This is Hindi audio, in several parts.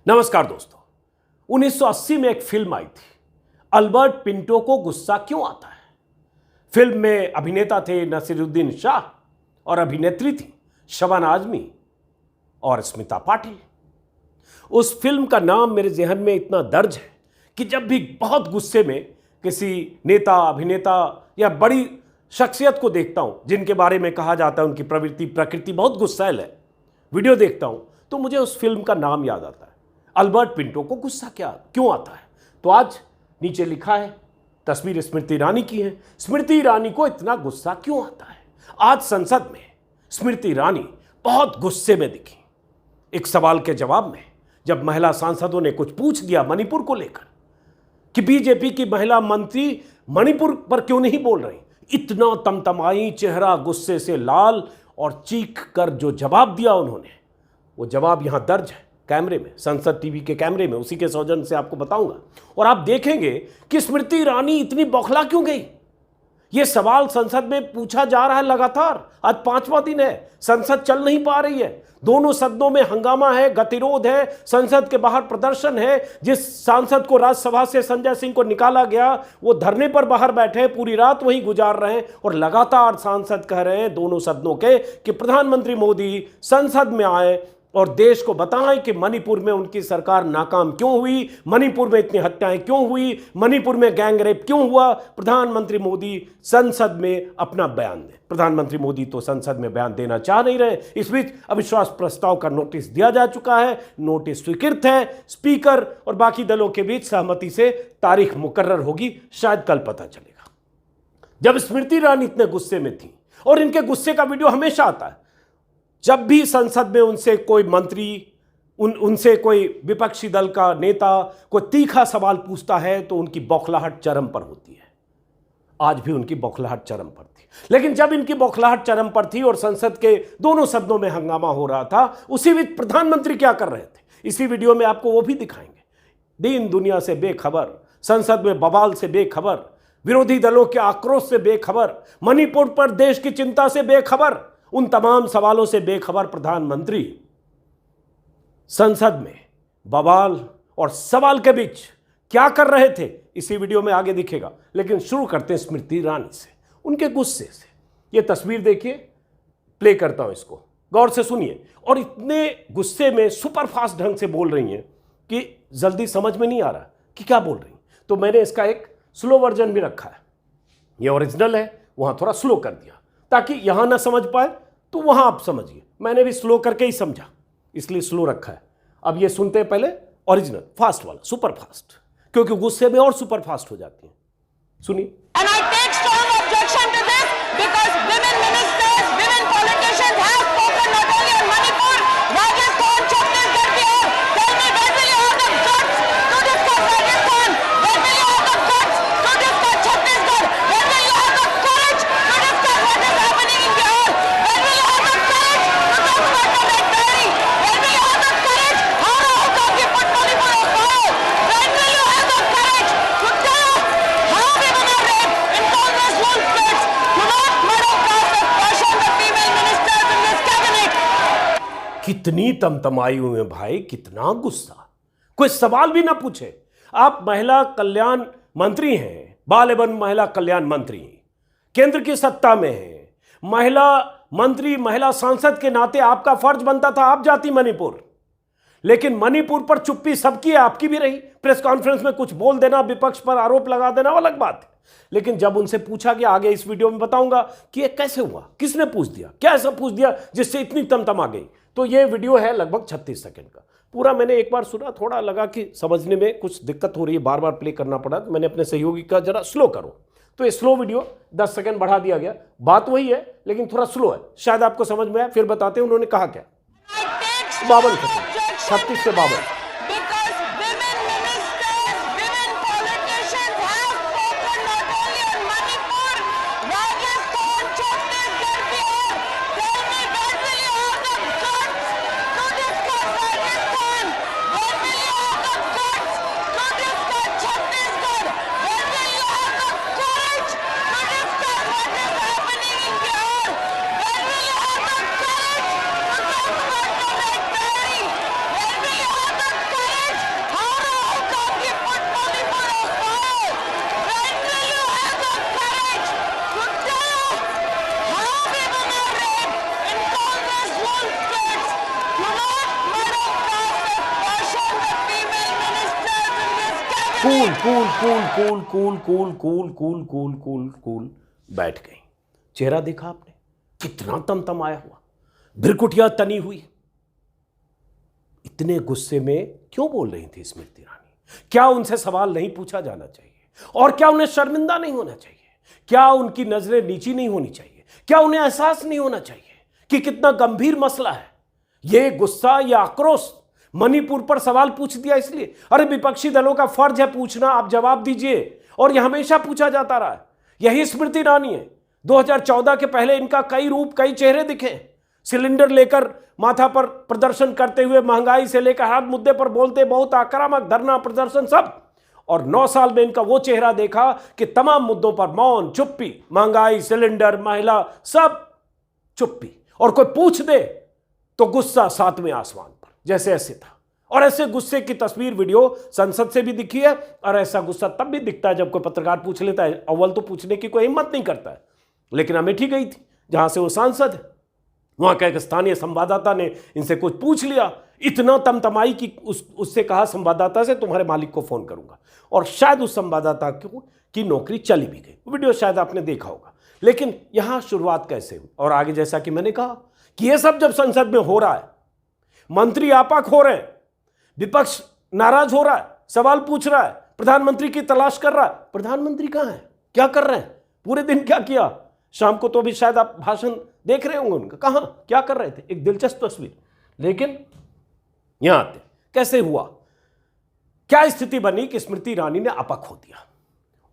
नमस्कार दोस्तों, 1980 में एक फिल्म आई थी, अल्बर्ट पिंटो को गुस्सा क्यों आता है। फिल्म में अभिनेता थे नसीरुद्दीन शाह और अभिनेत्री थी शबाना आजमी और स्मिता पाटिल। उस फिल्म का नाम मेरे ज़हन में इतना दर्ज है कि जब भी बहुत गुस्से में किसी नेता, अभिनेता या बड़ी शख्सियत को देखता हूं जिनके बारे में कहा जाता है उनकी प्रकृति बहुत गुस्सैल है, वीडियो देखता हूं तो मुझे उस फिल्म का नाम याद आता है, अल्बर्ट पिंटो को गुस्सा क्यों आता है। तो आज नीचे लिखा है, तस्वीर स्मृति ईरानी की है, स्मृति ईरानी को इतना गुस्सा क्यों आता है। आज संसद में स्मृति ईरानी बहुत गुस्से में दिखी। एक सवाल के जवाब में जब महिला सांसदों ने कुछ पूछ दिया मणिपुर को लेकर कि बीजेपी की महिला मंत्री मणिपुर पर क्यों नहीं बोल रही, इतना तमतमाई, चेहरा गुस्से से लाल और चीख कर जो जवाब दिया उन्होंने, वो जवाब यहां दर्ज है कैमरे में, संसद टीवी के कैमरे में, उसी के सौजन्य से आपको बताऊंगा। और आप देखेंगे कि स्मृति ईरानी इतनी बौखला क्यों गई। यह सवाल संसद में पूछा जा रहा है लगातार, आज 5वां दिन है, संसद चल नहीं पा रही है, दोनों सदनों में हंगामा है, गतिरोध है, संसद के बाहर प्रदर्शन है। जिस सांसद को राज्यसभा से संजय सिंह को निकाला गया वो धरने पर बाहर बैठे, पूरी रात वहीं गुजार रहे हैं और लगातार सांसद कह रहे हैं दोनों सदनों के कि प्रधानमंत्री मोदी संसद में आए और देश को बताएं कि मणिपुर में उनकी सरकार नाकाम क्यों हुई, मणिपुर में इतनी हत्याएं क्यों हुई, मणिपुर में गैंग रेप क्यों हुआ। प्रधानमंत्री मोदी संसद में अपना बयान दें। प्रधानमंत्री मोदी तो संसद में बयान देना चाह नहीं रहे। इस बीच अविश्वास प्रस्ताव का नोटिस दिया जा चुका है, नोटिस स्वीकृत है, स्पीकर और बाकी दलों के बीच सहमति से तारीख मुकर्रर होगी, शायद कल पता चलेगा। जब स्मृति ईरानी इतने गुस्से में थी, और इनके गुस्से का वीडियो हमेशा आता है, जब भी संसद में उनसे कोई मंत्री, उनसे कोई विपक्षी दल का नेता कोई तीखा सवाल पूछता है तो उनकी बौखलाहट चरम पर होती है। आज भी उनकी बौखलाहट चरम पर थी। लेकिन जब इनकी बौखलाहट चरम पर थी और संसद के दोनों सदनों में हंगामा हो रहा था, उसी बीच प्रधानमंत्री क्या कर रहे थे, इसी वीडियो में आपको वो भी दिखाएंगे। दीन दुनिया से बेखबर, संसद में बवाल से बेखबर, विरोधी दलों के आक्रोश से बेखबर, मणिपुर पर देश की चिंता से बेखबर, उन तमाम सवालों से बेखबर प्रधानमंत्री संसद में बवाल और सवाल के बीच क्या कर रहे थे, इसी वीडियो में आगे दिखेगा। लेकिन शुरू करते हैं स्मृति ईरानी से, उनके गुस्से से। यह तस्वीर देखिए, प्ले करता हूं इसको, गौर से सुनिए। और इतने गुस्से में सुपरफास्ट ढंग से बोल रही हैं कि जल्दी समझ में नहीं आ रहा कि क्या बोल रही। तो मैंने इसका एक स्लो वर्जन भी रखा है, यह ओरिजिनल है, वहां थोड़ा स्लो कर दिया ताकि यहां ना समझ पाए तो वहां आप समझिए। मैंने भी स्लो करके ही समझा, इसलिए स्लो रखा है। अब ये सुनते हैं पहले ओरिजिनल, फास्ट वाला, सुपर फास्ट, क्योंकि गुस्से में और सुपर फास्ट हो जाती है। सुनिए। And I take strong objection to this because women ministers, women politicians have spoken not only on Manipur, Rajasthan, Chhattisgarh, Bihar. Tell me, when will you have the guts to discuss Rajasthan? When will you have the guts to discuss Chhattisgarh? When will you have the courage to discuss what is happening in Bihar? When will you have the courage to talk about the Red Diary? When will you have the courage? How you put Manipur on fire? When will you have the courage to tell us how women are raped in countless wall states? Do not monopolize the passion of female ministers in this cabinet. कितनी तमतमाई हुई है भाई, कितना गुस्सा, कोई सवाल भी ना पूछे। आप महिला कल्याण मंत्री हैं, बाल एवं महिला कल्याण मंत्री, केंद्र की सत्ता में है, महिला मंत्री, महिला सांसद के नाते आपका फर्ज बनता था आप जाती मणिपुर। लेकिन मणिपुर पर चुप्पी सबकी है, आपकी भी रही। प्रेस कॉन्फ्रेंस में कुछ बोल देना, विपक्ष पर आरोप लगा देना, वो अलग बात है। लेकिन जब उनसे पूछा गया, आगे इस वीडियो में बताऊंगा कि ये कैसे हुआ, किसने पूछ दिया, क्या ऐसा पूछ दिया जिससे इतनी तमतम आ गई। तो ये वीडियो है लगभग 36 सेकंड का। पूरा मैंने एक बार सुना, थोड़ा लगा कि समझने में कुछ दिक्कत हो रही है, बार बार प्ले करना पड़ा, तो मैंने अपने सहयोगी का जरा स्लो करो। तो ये स्लो वीडियो 10 सेकंड बढ़ा दिया गया, बात वही है लेकिन थोड़ा स्लो है, शायद आपको समझ में आए। फिर बताते हैं उन्होंने कहा क्या। 52 सेकंड, 36 से 52। all states do not middle class portion the female ministers in this cabinet. Cool बैठ गई। चेहरा देखा आपने, कितना तमतमाया हुआ, भ्रिकुटियां तनी हुई। इतने गुस्से में क्यों बोल रही थी स्मृति ईरानी? क्या उनसे सवाल नहीं पूछा जाना चाहिए? और क्या उन्हें शर्मिंदा नहीं होना चाहिए? क्या उनकी नजरें नीची नहीं होनी चाहिए? क्या उन्हें एहसास नहीं होना चाहिए कि कितना गंभीर मसला है? यह गुस्सा या आक्रोश मणिपुर पर सवाल पूछ दिया इसलिए? अरे विपक्षी दलों का फर्ज है पूछना, आप जवाब दीजिए। और यह हमेशा पूछा जाता रहा है। यही स्मृति ईरानी है। 2014 के पहले इनका कई रूप, कई चेहरे दिखे। सिलेंडर लेकर माथा पर प्रदर्शन करते हुए, महंगाई से लेकर हर मुद्दे पर बोलते, बहुत आक्रामक, धरना प्रदर्शन सब। और 9 साल में इनका वो चेहरा देखा कि तमाम मुद्दों पर मौन, चुप्पी, महंगाई, सिलेंडर, महिला, सब चुप्पी। और कोई पूछ दे तो गुस्सा 7वें आसमान पर, जैसे ऐसे था। और ऐसे गुस्से की तस्वीर, वीडियो संसद से भी दिखी है। और ऐसा गुस्सा तब भी दिखता है जब कोई पत्रकार पूछ लेता है। अव्वल तो पूछने की कोई हिम्मत नहीं करता है। लेकिन अमेठी गई थी, जहां से वो सांसद है, वहां का एक स्थानीय संवाददाता ने इनसे कुछ पूछ लिया। इतना तमतमाई कि उससे कहा संवाददाता से, तुम्हारे मालिक को फोन करूंगा। और शायद उस संवाददाता की नौकरी चली भी गई। वीडियो शायद आपने देखा होगा। लेकिन यहां शुरुआत कैसे हुई और आगे, जैसा कि मैंने कहा कि यह सब जब संसद में हो रहा है, मंत्री आपाक हो रहे हैं, विपक्ष नाराज हो रहा है, सवाल पूछ रहा है, प्रधानमंत्री की तलाश कर रहा है। प्रधानमंत्री कहां है? क्या कर रहे हैं? पूरे दिन क्या किया? शाम को तो भी शायद आप भाषण देख रहे होंगे उनका। कहां क्या कर रहे थे? एक दिलचस्प तस्वीर। लेकिन यहां आते कैसे हुआ, क्या स्थिति बनी कि स्मृति ईरानी ने अपक हो दिया।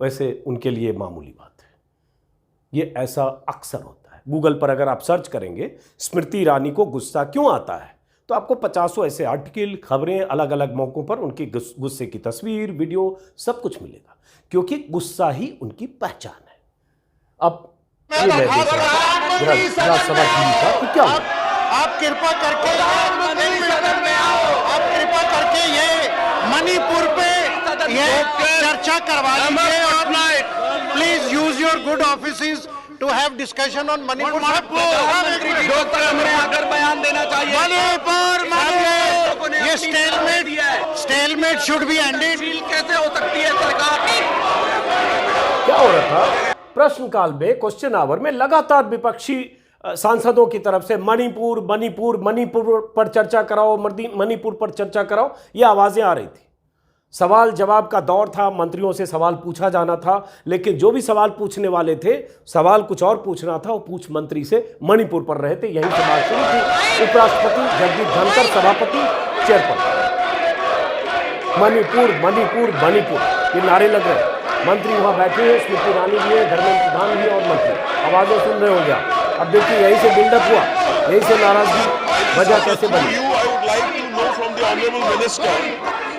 वैसे उनके लिए मामूली बात है, ये ऐसा अक्सर होता है। गूगल पर अगर आप सर्च करेंगे स्मृति ईरानी को गुस्सा क्यों आता है, तो आपको 50 ऐसे आर्टिकल, खबरें, अलग अलग मौकों पर उनकी गुस्से की तस्वीर, वीडियो, सब कुछ मिलेगा। क्योंकि गुस्सा ही उनकी पहचान है। अब ये मैं देख रहा था राज्यसभा टीवी का कि क्या हुआ? आप कृपा करके ये मणिपुर पे ये चर्चा करवा लीजिए। और please use your good offices to have discussion on Manipur. आकर बयान देना चाहिए। मणिपुर ये स्टेलमेट शुड बी एंडेड। कैसे हो सकती है सरकार? क्या हो रहा था? प्रश्नकाल में, क्वेश्चन आवर में लगातार विपक्षी सांसदों की तरफ से मणिपुर पर चर्चा कराओ, मणिपुर पर चर्चा कराओ, ये आवाजें आ रही थी। सवाल जवाब का दौर था, मंत्रियों से सवाल पूछा जाना था। लेकिन जो भी सवाल पूछने वाले थे, सवाल कुछ और पूछना था, वो पूछ मंत्री से मणिपुर पर रहे थे। यहीं से बात शुरू थी। उपराष्ट्रपति जगदीप धनखड़, सभापति, चेयरपर्सन, मणिपुर, ये नारे लग रहे हैं। मंत्री वहां बैठे हैं, स्मृति ईरानी भी है, धर्मेंद्र प्रधान भी है और मंत्री। आवाजें सुन रहे होंगे आप। अब देखिए, यहीं से बिल्डअप हुआ, यहीं से नाराजगी वजह कैसे बनी।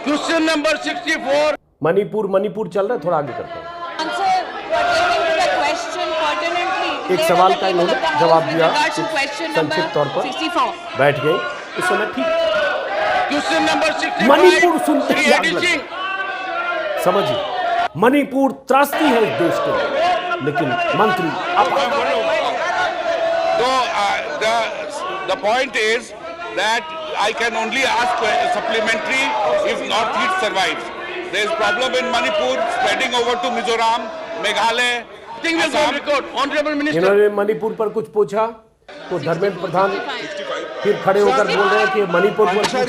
Question number 64। मणिपुर चल रहा है, थोड़ा आगे करते हैं। Answer pertaining to the question pertinently. एक सवाल का इन्होंने जवाब दिया संक्षिप्त तौर पर, 64. बैठ गए उस समय। ठीक, क्वेश्चन नंबर 65। मणिपुर सुनते ही आग लगी। समझिए, मणिपुर त्रासदी है इस देश के, लेकिन मंत्री The point is that I can only ask supplementary if Northeast survives. There is problem in Manipur, spreading over to Mizoram, Meghalaya. इन्होंने मणिपुर पर कुछ पूछा तो धर्मेंद्र प्रधान फिर खड़े होकर बोल रहे हैं कि मणिपुर पर पूछ रहे हैं।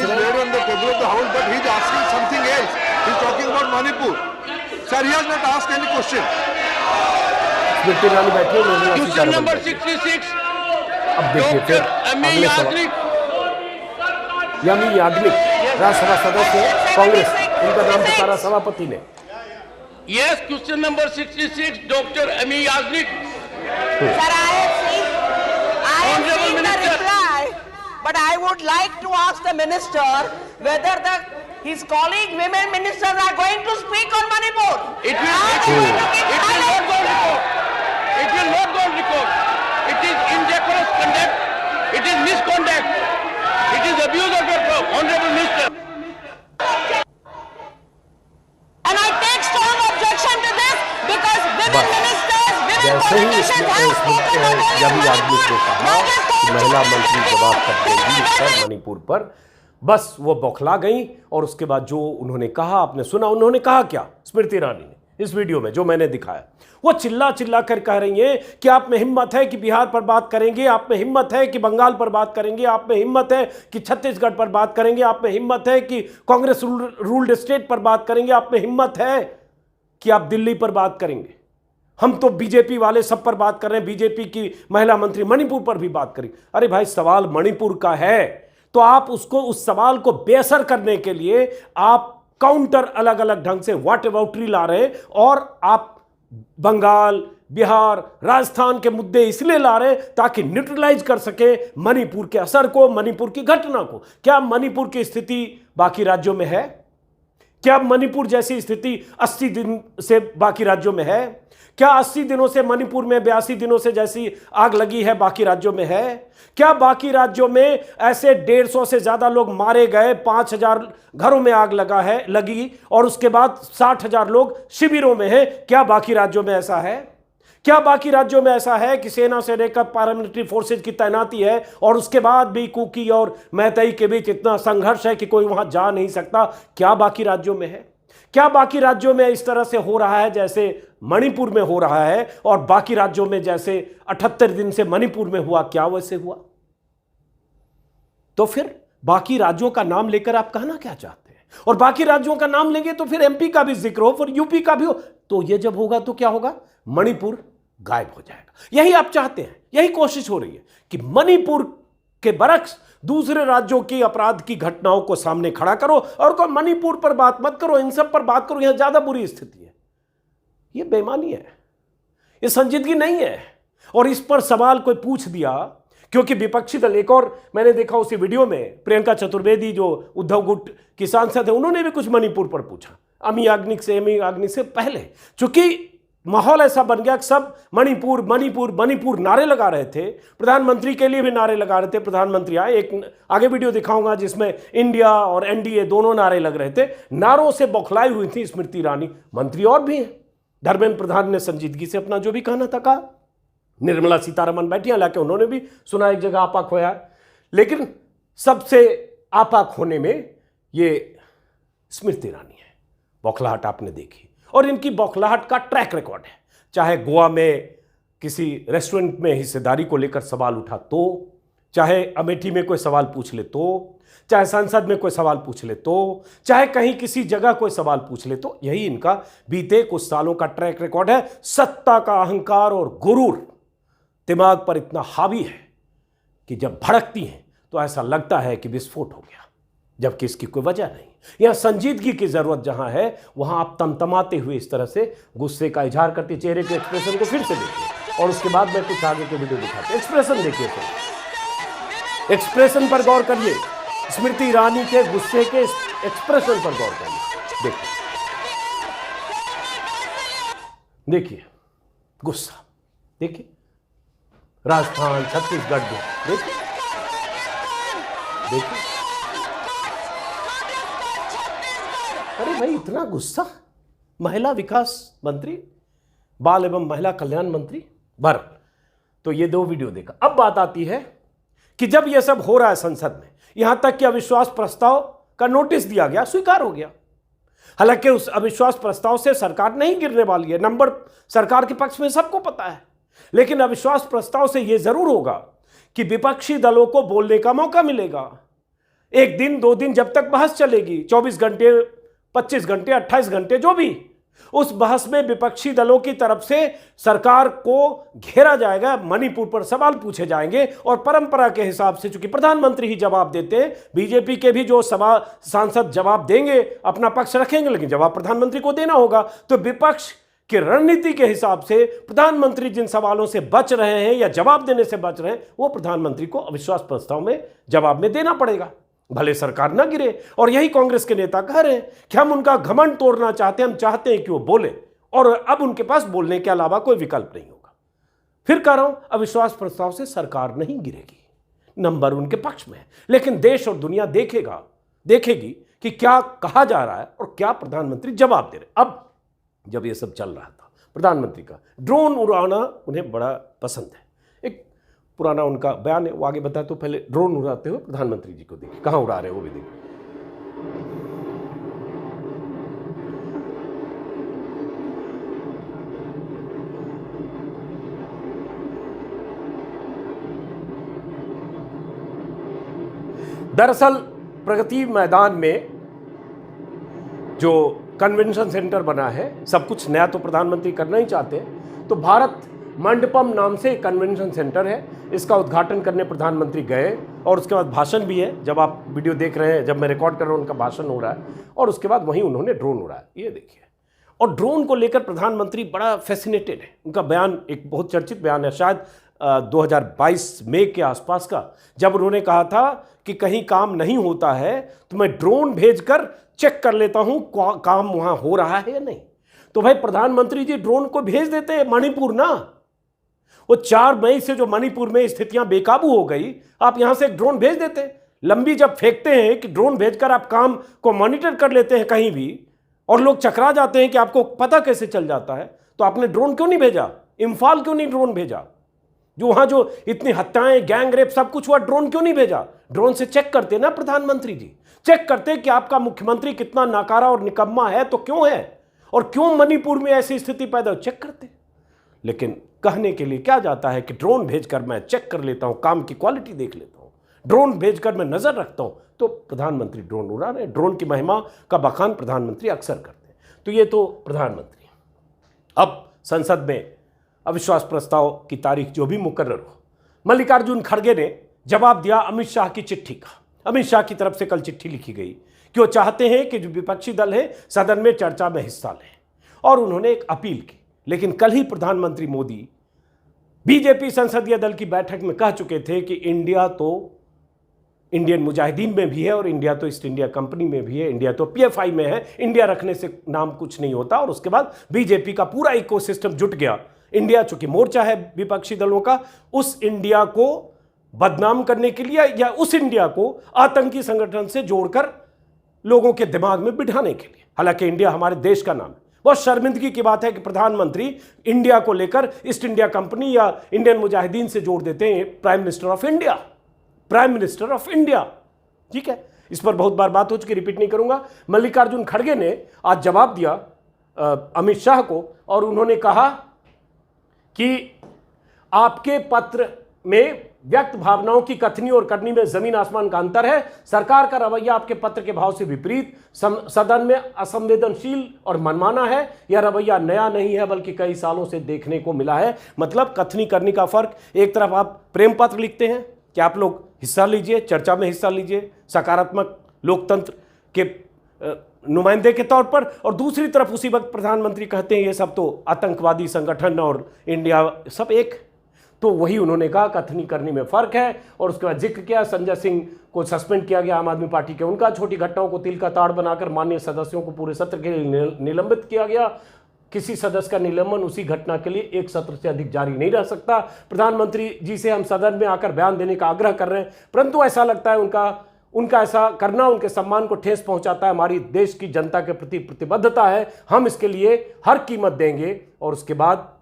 स्मृति ईरानी बैठी है। Question number 66। अब देखिए फिर अगले सवाल। यामी याग्निक, राज्यसभा सदस्य कांग्रेस, उनका नाम पुकारा सभापति ने। यस, क्वेश्चन नंबर 66, डॉक्टर अमी Yagnik. Sir, I have seen the reply, but I would like to ask the minister whether his colleague women ministers are going to speak on Manipur. It will not go on record. It is indecorous conduct. It is misconduct. It is abuse of your honorable minister. And I take strong objection to this because women ministers, women जैसे ही politicians यानी याग्निक ने कहा कि महिला मंत्री जवाब कर देंगी इस पर मणिपुर पर, बस वो बौखला गई। और उसके बाद जो उन्होंने कहा आपने सुना, उन्होंने कहा क्या स्मृति ईरानी ने इस वीडियो में जो मैंने दिखाया, वो चिल्ला चिल्ला कर कह रही हैं कि आप में हिम्मत है कि बिहार पर बात करेंगे, आप में हिम्मत है कि बंगाल पर बात करेंगे, आप में हिम्मत है कि छत्तीसगढ़ पर बात करेंगे, आप में हिम्मत है कि कांग्रेस रूल्ड स्टेट पर बात करेंगे, आप में हिम्मत है कि आप दिल्ली पर बात करेंगे। हम तो बीजेपी वाले सब पर बात कर रहे हैं, बीजेपी की महिला मंत्री मणिपुर पर भी बात करेंगे। अरे भाई, सवाल मणिपुर का है तो आप उसको, उस सवाल को बेअसर करने के लिए आप काउंटर अलग अलग ढंग से व्हाट अबाउटरी ला रहे हैं, और आप बंगाल, बिहार, राजस्थान के मुद्दे इसलिए ला रहे हैं ताकि न्यूट्रलाइज कर सके मणिपुर के असर को, मणिपुर की घटना को। क्या मणिपुर की स्थिति बाकी राज्यों में है? क्या मणिपुर जैसी स्थिति 80 दिन से बाकी राज्यों में है? क्या 80 दिनों से मणिपुर में 82 दिनों से जैसी आग लगी है बाकी राज्यों में है? क्या बाकी राज्यों में ऐसे 150 से ज्यादा लोग मारे गए, 5000 घरों में आग लगी और उसके बाद 60,000 लोग शिविरों में हैं? क्या बाकी राज्यों में ऐसा है? क्या बाकी राज्यों में ऐसा है कि सेना से लेकर पैरामिलिट्री फोर्सेज की तैनाती है और उसके बाद भी कुकी और मैतेई के बीच इतना संघर्ष है कि कोई वहां जा नहीं सकता? क्या बाकी राज्यों में है? क्या बाकी राज्यों में इस तरह से हो रहा है जैसे मणिपुर में हो रहा है, और बाकी राज्यों में जैसे 78 दिन से मणिपुर में हुआ, क्या वैसे हुआ? तो फिर बाकी राज्यों का नाम लेकर आप कहना क्या चाहते हैं? और बाकी राज्यों का नाम लेंगे तो फिर एमपी का भी जिक्र हो, फिर यूपी का भी हो, तो ये जब होगा तो क्या होगा? मणिपुर गायब हो जाएगा। यही आप चाहते हैं, यही कोशिश हो रही है कि मणिपुर के बरक्स दूसरे राज्यों की अपराध की घटनाओं को सामने खड़ा करो और को मणिपुर पर बात मत करो, इन सब पर बात करो, यहां ज्यादा बुरी स्थिति है। ये बेईमानी है, ये संजीदगी नहीं है। और इस पर सवाल कोई पूछ दिया, क्योंकि विपक्षी दल, एक और मैंने देखा उसी वीडियो में प्रियंका चतुर्वेदी जो उद्धव गुट की सांसद है, उन्होंने भी कुछ मणिपुर पर पूछा अमी याग्निक से पहले। चूंकि माहौल ऐसा बन गया कि सब मणिपुर मणिपुर मणिपुर नारे लगा रहे थे, प्रधानमंत्री के लिए भी नारे लगा रहे थे। प्रधानमंत्री आए, एक आगे वीडियो दिखाऊंगा जिसमें इंडिया और एनडीए दोनों नारे लग रहे थे। नारों से बौखलाई हुई थी स्मृति ईरानी, मंत्री और भी हैं। धर्मेंद्र प्रधान ने संजीदगी से अपना जो भी कहना था कहा, निर्मला सीतारमण बैठी, हालांकि उन्होंने भी सुना एक जगह आपा खोया, लेकिन सबसे आपा खोने में ये स्मृति ईरानी है। बौखलाहट आपने देखी, और इनकी बौखलाहट का ट्रैक रिकॉर्ड है। चाहे गोवा में किसी रेस्टोरेंट में हिस्सेदारी को लेकर सवाल उठा तो, चाहे अमेठी में कोई सवाल पूछ ले तो, चाहे संसद में कोई सवाल पूछ ले तो, चाहे कहीं किसी जगह कोई सवाल पूछ ले तो, यही इनका बीते कुछ सालों का ट्रैक रिकॉर्ड है। सत्ता का अहंकार और गुरूर दिमाग पर इतना हावी है कि जब भड़कती हैं तो ऐसा लगता है कि विस्फोट हो गया, जबकि इसकी कोई वजह नहीं। यहां संजीदगी की जरूरत जहां है, वहां आप तमतमाते हुए इस तरह से गुस्से का इजहार करते, चेहरे के एक्सप्रेशन को फिर से देखिए और उसके बाद मैं कुछ आगे के वीडियो दिखाते। एक्सप्रेशन देखिए, फिर एक्सप्रेशन पर गौर करिए, स्मृति ईरानी के गुस्से के एक्सप्रेशन पर गौर करिए। देखिए गुस्सा, देखिए राजस्थान, छत्तीसगढ़, देखिए देखिए। अरे भाई, इतना गुस्सा महिला विकास मंत्री, बाल एवं महिला कल्याण मंत्री बर। तो ये दो वीडियो देखा। अब बात आती है कि जब ये सब हो रहा है संसद में, यहां तक कि अविश्वास प्रस्ताव का नोटिस दिया गया, स्वीकार हो गया। हालांकि उस अविश्वास प्रस्ताव से सरकार नहीं गिरने वाली है, नंबर सरकार के पक्ष में सबको पता है, लेकिन अविश्वास प्रस्ताव से यह जरूर होगा कि विपक्षी दलों को बोलने का मौका मिलेगा। एक दिन, 2 दिन, जब तक बहस चलेगी, 24 घंटे, 25 घंटे, 28 घंटे, जो भी, उस बहस में विपक्षी दलों की तरफ से सरकार को घेरा जाएगा, मणिपुर पर सवाल पूछे जाएंगे और परंपरा के हिसाब से, चूंकि प्रधानमंत्री ही जवाब देते हैं, बीजेपी के भी जो सांसद जवाब देंगे, अपना पक्ष रखेंगे, लेकिन जवाब प्रधानमंत्री को देना होगा। तो विपक्ष की रणनीति के हिसाब से प्रधानमंत्री जिन सवालों से बच रहे हैं या जवाब देने से बच रहे हैं, वो प्रधानमंत्री को अविश्वास प्रस्ताव में जवाब में देना पड़ेगा, भले सरकार ना गिरे। और यही कांग्रेस के नेता कह रहे हैं कि हम उनका घमंड तोड़ना चाहते हैं, हम चाहते हैं कि वो बोले, और अब उनके पास बोलने के अलावा कोई विकल्प नहीं होगा। फिर कह रहा हूं, अविश्वास प्रस्ताव से सरकार नहीं गिरेगी, नंबर उनके पक्ष में है, लेकिन देश और दुनिया देखेगी कि क्या कहा जा रहा है और क्या प्रधानमंत्री जवाब दे रहे। अब जब ये सब चल रहा था, प्रधानमंत्री का ड्रोन उड़ाना उन्हें बड़ा पसंद है। एक पुराना उनका बयान है, वो आगे बताए, तो पहले ड्रोन उड़ाते हुए प्रधानमंत्री जी को देखिए, कहाँ उड़ा रहे हैं वो भी देखिए। दरअसल प्रगति मैदान में जो कन्वेंशन सेंटर बना है, सब कुछ नया तो प्रधानमंत्री करना ही चाहते हैं, तो भारत मंडपम नाम से एक कन्वेंशन सेंटर है, इसका उद्घाटन करने प्रधानमंत्री गए और उसके बाद भाषण भी है। जब आप वीडियो देख रहे हैं, जब मैं रिकॉर्ड कर रहा हूँ, उनका भाषण हो रहा है और उसके बाद वहीं उन्होंने ड्रोन उड़ाया, ये देखिए। और ड्रोन को लेकर प्रधानमंत्री बड़ा फैसिनेटेड है। उनका बयान एक बहुत चर्चित बयान है, शायद 2022 मई के आसपास का, जब उन्होंने कहा था कि कहीं काम नहीं होता है तो मैं ड्रोन भेजकर चेक कर लेता हूं काम वहां हो रहा है या नहीं। तो भाई प्रधानमंत्री जी ड्रोन को भेज देते हैं मणिपुर ना। वो 4 मई से जो मणिपुर में स्थितियां बेकाबू हो गई, आप यहां से एक ड्रोन भेज देते हैं। लंबी जब फेंकते हैं कि ड्रोन भेजकर आप काम को मॉनिटर कर लेते हैं कहीं भी, और लोग चकरा जाते हैं कि आपको पता कैसे चल जाता है, तो आपने ड्रोन क्यों नहीं भेजा? इंफाल क्यों नहीं ड्रोन भेजा? जो वहां जो इतनी हत्याएं, गैंग रेप सब कुछ हुआ, ड्रोन क्यों नहीं भेजा? ड्रोन से चेक करते ना प्रधानमंत्री जी, चेक करते कि आपका मुख्यमंत्री कितना नाकारा और निकम्मा है तो क्यों है, और क्यों मणिपुर में ऐसी स्थिति पैदा हो, चेक करते। लेकिन कहने के लिए क्या जाता है कि ड्रोन भेजकर मैं चेक कर लेता हूं, काम की क्वालिटी देख लेता हूं, ड्रोन भेजकर मैं नजर रखता हूं, तो प्रधानमंत्री ड्रोन उड़ा रहे हैं। ड्रोन की महिमा का बखान प्रधानमंत्री अक्सर करते हैं। तो ये तो प्रधानमंत्री। अब संसद में अविश्वास प्रस्ताव की तारीख जो भी मुकर्रर हो, मल्लिकार्जुन खड़गे ने जवाब दिया अमित शाह की चिट्ठी का। अमित शाह की तरफ से कल चिट्ठी लिखी गई कि वो चाहते हैं कि जो विपक्षी दल है सदन में चर्चा में हिस्सा लें, और उन्होंने एक अपील की। लेकिन कल ही प्रधानमंत्री मोदी बीजेपी संसदीय दल की बैठक में कह चुके थे कि इंडिया तो इंडियन मुजाहिदीन में भी है, और इंडिया तो ईस्ट इंडिया कंपनी में भी है, इंडिया तो PFI में है, इंडिया रखने से नाम कुछ नहीं होता। और उसके बाद बीजेपी का पूरा इकोसिस्टम जुट गया। इंडिया चूंकि मोर्चा है विपक्षी दलों का, उस इंडिया को बदनाम करने के लिए या उस इंडिया को आतंकी संगठन से जोड़कर लोगों के दिमाग में बिठाने के लिए। हालांकि इंडिया हमारे देश का नाम है। बहुत शर्मिंदगी की बात है कि प्रधानमंत्री इंडिया को लेकर ईस्ट इंडिया कंपनी या इंडियन मुजाहिदीन से जोड़ देते हैं prime minister of India. Prime minister of India, ठीक है, इस पर बहुत बार बात हो चुकी, रिपीट नहीं करूंगा। मल्लिकार्जुन खड़गे ने आज जवाब दिया अमित शाह को, और उन्होंने कहा कि आपके पत्र में व्यक्त भावनाओं की कथनी और करनी में जमीन आसमान का अंतर है। सरकार का रवैया आपके पत्र के भाव से विपरीत, सदन में असंवेदनशील और मनमाना है। यह रवैया नया नहीं है, बल्कि कई सालों से देखने को मिला है। मतलब कथनी करनी का फर्क, एक तरफ आप प्रेम पत्र लिखते हैं कि आप लोग हिस्सा लीजिए, चर्चा में हिस्सा लीजिए, सकारात्मक लोकतंत्र के नुमाइंदे के तौर पर, और दूसरी तरफ उसी वक्त प्रधानमंत्री कहते हैं ये सब तो आतंकवादी संगठन और इंडिया सब एक। तो वही उन्होंने कहा कथनी करनी में फर्क है। और उसके बाद जिक्र किया संजय सिंह को सस्पेंड किया गया आम आदमी पार्टी के, उनका छोटी घटनाओं को तिल का ताड़ बनाकर माननीय सदस्यों को पूरे सत्र के लिए निलंबित किया गया। किसी सदस्य का निलंबन उसी घटना के लिए एक सत्र से अधिक जारी नहीं रह सकता। प्रधानमंत्री जी से हम सदन में आकर बयान देने का आग्रह कर रहे हैं, परंतु ऐसा लगता है उनका ऐसा करना उनके सम्मान को ठेस पहुंचाता है। हमारी देश की जनता के प्रति प्रतिबद्धता है, हम इसके लिए हर कीमत देंगे। और उसके बाद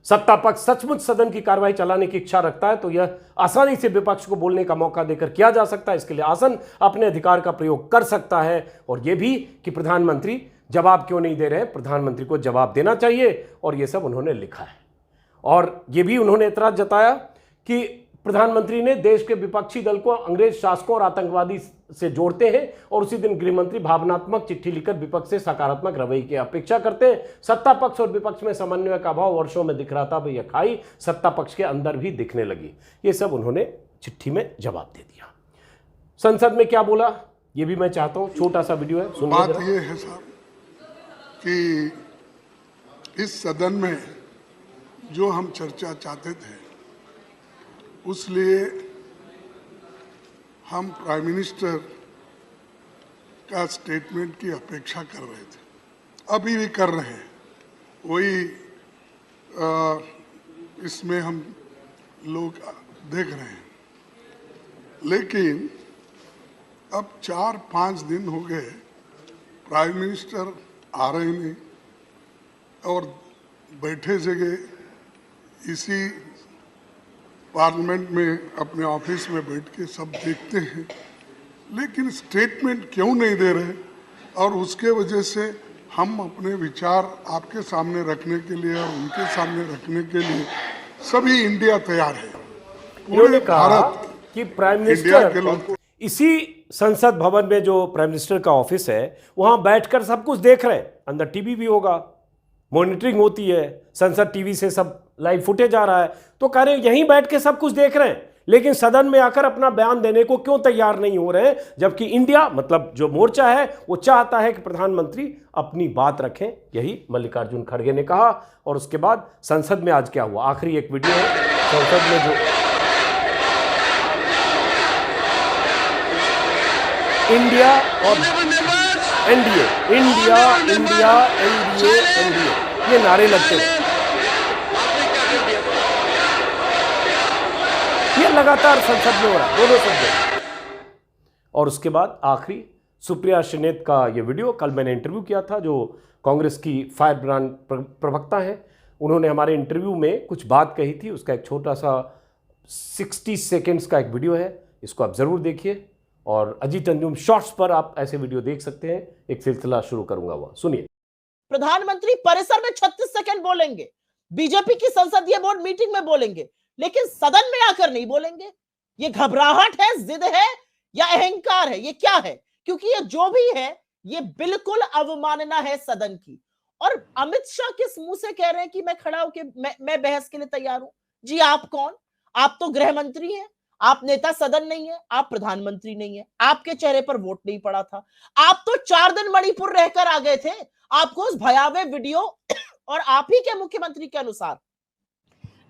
सत्ता पक्ष सचमुच सदन की कार्रवाई चलाने की इच्छा रखता है तो यह आसानी से विपक्ष को बोलने का मौका देकर किया जा सकता है। इसके लिए आसन अपने अधिकार का प्रयोग कर सकता है। और यह भी कि प्रधानमंत्री जवाब क्यों नहीं दे रहे, प्रधानमंत्री को जवाब देना चाहिए। और यह सब उन्होंने लिखा है। और यह भी उन्होंने एतराज जताया कि प्रधानमंत्री ने देश के विपक्षी दल को अंग्रेज शासकों और आतंकवादी से जोड़ते हैं, और उसी दिन गृहमंत्री भावनात्मक चिट्ठी लिखकर विपक्ष से सकारात्मक रवैये की अपेक्षा करते हैं। सत्ता पक्ष और विपक्ष में समन्वय का अभाव वर्षों में दिख रहा था, भैया खाई सत्ता पक्ष के अंदर भी दिखने लगी। ये सब उन्होंने चिट्ठी में जवाब दे दिया। संसद में क्या बोला ये भी मैं चाहता हूं, छोटा सा वीडियो है, सुनिए। बात ये है साहब कि इस सदन में जो हम चर्चा चाहते थे उसलिए हम प्राइम मिनिस्टर का स्टेटमेंट की अपेक्षा कर रहे थे, अभी भी कर रहे हैं। वही इसमें हम लोग देख रहे हैं। लेकिन अब 4-5 दिन हो गए प्राइम मिनिस्टर आ रहे नहीं, और बैठे जगह इसी पार्लियामेंट में अपने ऑफिस में बैठ के सब देखते हैं, लेकिन स्टेटमेंट क्यों नहीं दे रहे? और उसके वजह से हम अपने विचार आपके सामने रखने के लिए और उनके सामने रखने के लिए सभी इंडिया तैयार है। उन्होंने कहा भारत कि प्राइम इंडिया के मिनिस्टर लोग इसी संसद भवन में जो प्राइम मिनिस्टर का ऑफिस है वहां बैठकर सब कुछ देख रहे हैं। अंदर टीवी भी होगा, मॉनिटरिंग होती है, संसद टीवी से सब लाइव फुटेज आ रहा है। तो कह रहे हैं यहीं बैठ के सब कुछ देख रहे हैं, लेकिन सदन में आकर अपना बयान देने को क्यों तैयार नहीं हो रहे हैं? जबकि इंडिया मतलब जो मोर्चा है वो चाहता है कि प्रधानमंत्री अपनी बात रखें। यही मल्लिकार्जुन खड़गे ने कहा। और उसके बाद संसद में आज क्या हुआ, आखिरी एक वीडियो है संसद में जो इंडिया और NDA, India India NDA NDA, ये नारे लगते हैं। ये लगातार संसद में हो रहा है, दोनों शब्द। और उसके बाद आखिरी सुप्रिया श्रीनेत का ये वीडियो। कल मैंने इंटरव्यू किया था, जो कांग्रेस की फायर ब्रांड प्रवक्ता हैं, उन्होंने हमारे इंटरव्यू में कुछ बात कही थी। उसका एक छोटा सा 60 सेकेंड्स का एक वीडियो है, इसको आप जरूर देखिए। और अजीत अंजुम शॉर्ट्स पर आप ऐसे वीडियो देख सकते हैं। एक सिलसिला शुरू करूंगा, वह सुनिए। प्रधानमंत्री परिसर में 36 सेकंड बोलेंगे, बीजेपी की संसदीय बोर्ड मीटिंग में बोलेंगे, लेकिन सदन में आकर नहीं बोलेंगे। ये घबराहट है, जिद है या अहंकार है? ये क्या है? क्योंकि ये जो भी है ये बिल्कुल अवमानना है सदन की। और अमित शाह किस मुंह से कह रहे हैं कि मैं खड़ा होकर मैं बहस के लिए तैयार हूं? जी आप कौन? आप तो गृह मंत्री हैं, आप नेता सदन नहीं है, आप प्रधानमंत्री नहीं है, आपके चेहरे पर वोट नहीं पड़ा था। आप तो 4 दिन मणिपुर रहकर आ गए थे। आपको उस भयावह वीडियो और आप ही के मुख्यमंत्री के अनुसार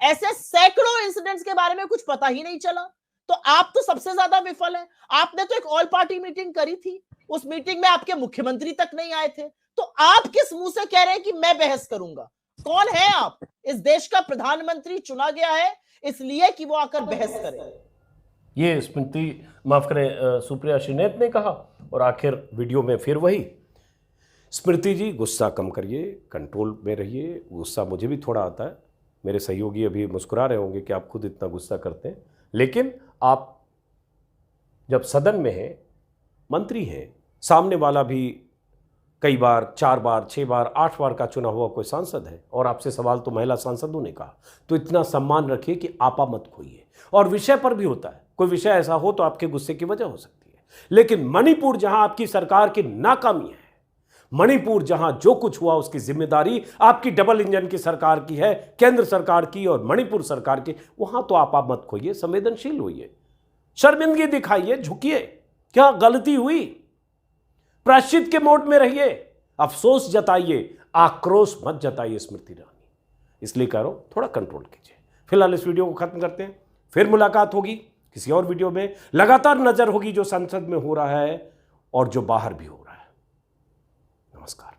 ऐसे सैकड़ों इंसिडेंट्स के बारे में कुछ पता ही नहीं चला। तो आप तो सबसे ज्यादा विफल हैं। आपने तो एक ऑल पार्टी मीटिंग करी थी, उस मीटिंग में आपके मुख्यमंत्री तक नहीं आए थे। तो आप किस मुंह से कह रहे हैं कि मैं बहस करूंगा? कौन है आप? इस देश का प्रधानमंत्री चुना गया है इसलिए कि वो आकर बहस करे। ये स्मृति, माफ करें, सुप्रिया श्रीनेत ने कहा। और आखिर वीडियो में फिर वही, स्मृति जी गुस्सा कम करिए, कंट्रोल में रहिए। गुस्सा मुझे भी थोड़ा आता है, मेरे सहयोगी अभी मुस्कुरा रहे होंगे कि आप खुद इतना गुस्सा करते हैं, लेकिन आप जब सदन में हैं, मंत्री हैं, सामने वाला भी कई बार 4 बार 6 बार 8 बार का चुना हुआ कोई सांसद है, और आपसे सवाल तो महिला सांसदों ने कहा, तो इतना सम्मान रखिए कि आपा मत खोइए। और विषय पर भी होता है, कोई विषय ऐसा हो तो आपके गुस्से की वजह हो सकती है, लेकिन मणिपुर जहां आपकी सरकार की नाकामी है, मणिपुर जहां जो कुछ हुआ उसकी जिम्मेदारी आपकी डबल इंजन की सरकार की है, केंद्र सरकार की और मणिपुर सरकार की, वहां तो आपा मत खोइए, संवेदनशील होइए, शर्मिंदगी दिखाइए, झुकिए। क्या गलती हुई, प्रायश्चित के मोड में रहिए, अफसोस जताइए, आक्रोश मत जताइए स्मृति ईरानी। इसलिए कह रहा हूं थोड़ा कंट्रोल कीजिए। फिलहाल इस वीडियो को खत्म करते हैं, फिर मुलाकात होगी किसी और वीडियो में। लगातार नजर होगी जो संसद में हो रहा है और जो बाहर भी हो रहा है। नमस्कार।